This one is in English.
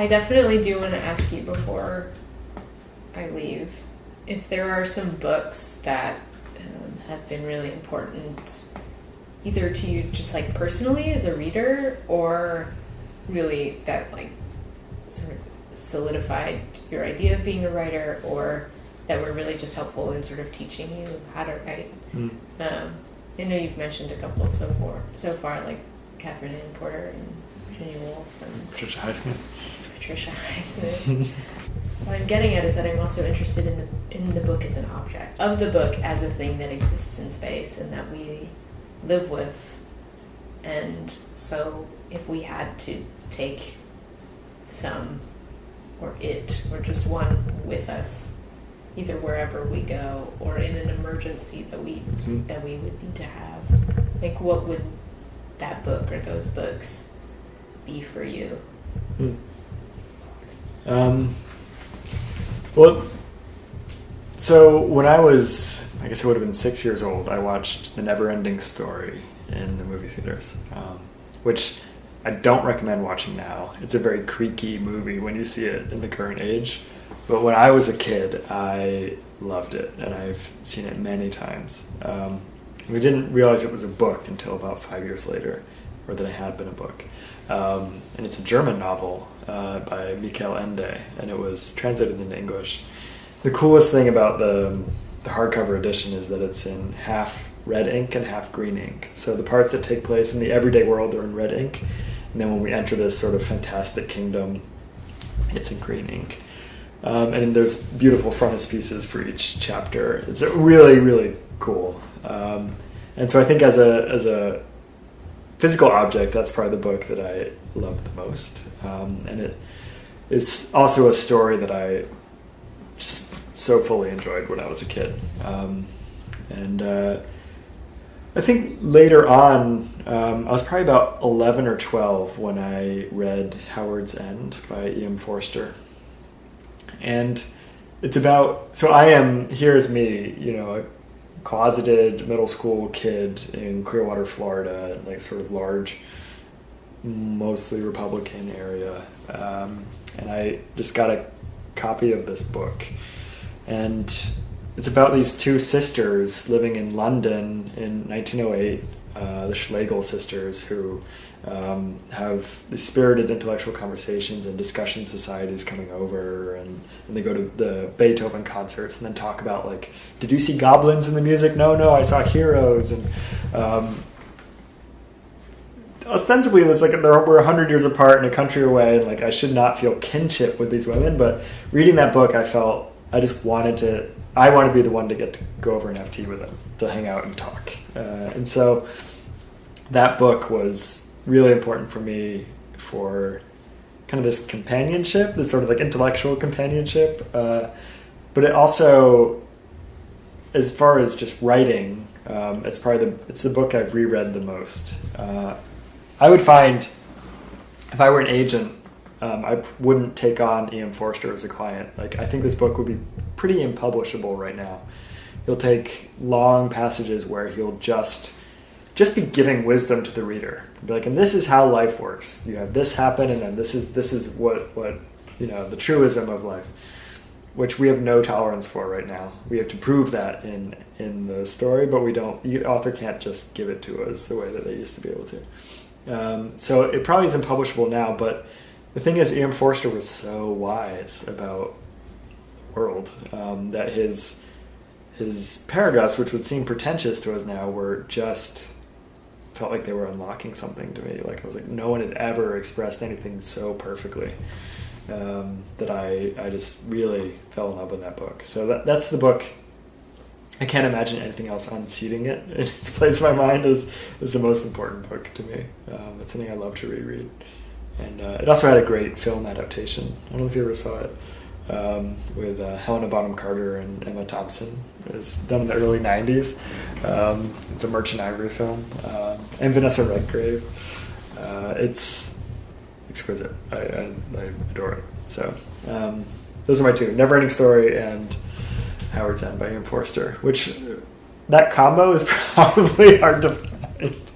I definitely do want to ask you before I leave if there are some books that have been really important either to you just like personally as a reader, or really that like sort of solidified your idea of being a writer, or that were really just helpful in sort of teaching you how to write. I know you've mentioned a couple so far, like Catherine Ann Porter and Virginia Woolf and Patricia Highsmith. What I'm getting at is that I'm also interested in the book as an object, of the book as a thing that exists in space and that we live with. And so if we had to take some, or it, or just one with us, either wherever we go or in an emergency that we would need to have, like what would that book or those books be for you? Well, so when I was, I guess I would have been 6 years old, I watched The Never-Ending Story in the movie theaters, which I don't recommend watching now. It's a very creaky movie when you see it in the current age. But when I was a kid, I loved it, and I've seen it many times. We didn't realize it was a book until about 5 years later, or that it had been a book. And it's a German novel by Michael Ende, and it was translated into English. The coolest thing about the hardcover edition is that it's in half red ink and half green ink. So the parts that take place in the everyday world are in red ink, and then when we enter this sort of fantastic kingdom, it's in green ink. And there's beautiful frontispieces for each chapter. It's really, really cool. And so I think as a physical object, that's probably the book that I love the most. And it is also a story that I just so fully enjoyed when I was a kid. And I think later on, I was probably about 11 or 12 when I read Howard's End by E.M. Forster. And it's about, so I am, here's me, a closeted middle school kid in Clearwater, Florida, like sort of large, mostly Republican area. And I just got a copy of this book. And it's about these two sisters living in London in 1908, the Schlegel sisters, who have these spirited intellectual conversations and discussion societies coming over, and they go to the Beethoven concerts and then talk about, like, did you see goblins in the music? No, I saw heroes. And ostensibly it's like we're 100 years apart in a country away, and like I should not feel kinship with these women, but reading that book I just wanted to be the one to get to go over and have tea with them, to hang out and talk. And so that book was really important for me for kind of this companionship, this sort of like intellectual companionship. But it also, as far as just writing, it's the book I've reread the most. I would find if I were an agent, I wouldn't take on E.M. Forster as a client. Like, I think this book would be pretty impublishable right now. He'll take long passages where he'll just be giving wisdom to the reader. Be like, and this is how life works. You have this happen, and then this is what the truism of life, which we have no tolerance for right now. We have to prove that in the story, but we don't. The author can't just give it to us the way that they used to be able to. So it probably isn't publishable now, but the thing is, E.M. Forster was so wise about the world that his paragraphs, which would seem pretentious to us now, felt like they were unlocking something to me. Like, I was like, no one had ever expressed anything so perfectly that I just really fell in love with that book. So that's the book. I can't imagine anything else unseating it in its place in my mind as the most important book to me. It's something I love to reread. And it also had a great film adaptation. I don't know if you ever saw it, with Helena Bonham Carter and Emma Thompson. It was done in the early 90s. It's a Merchant Ivory film. And Vanessa Redgrave. It's exquisite. I adore it. So those are my two. Never-Ending Story and Howard's End by E.M. Forster, which that combo is probably hard to find.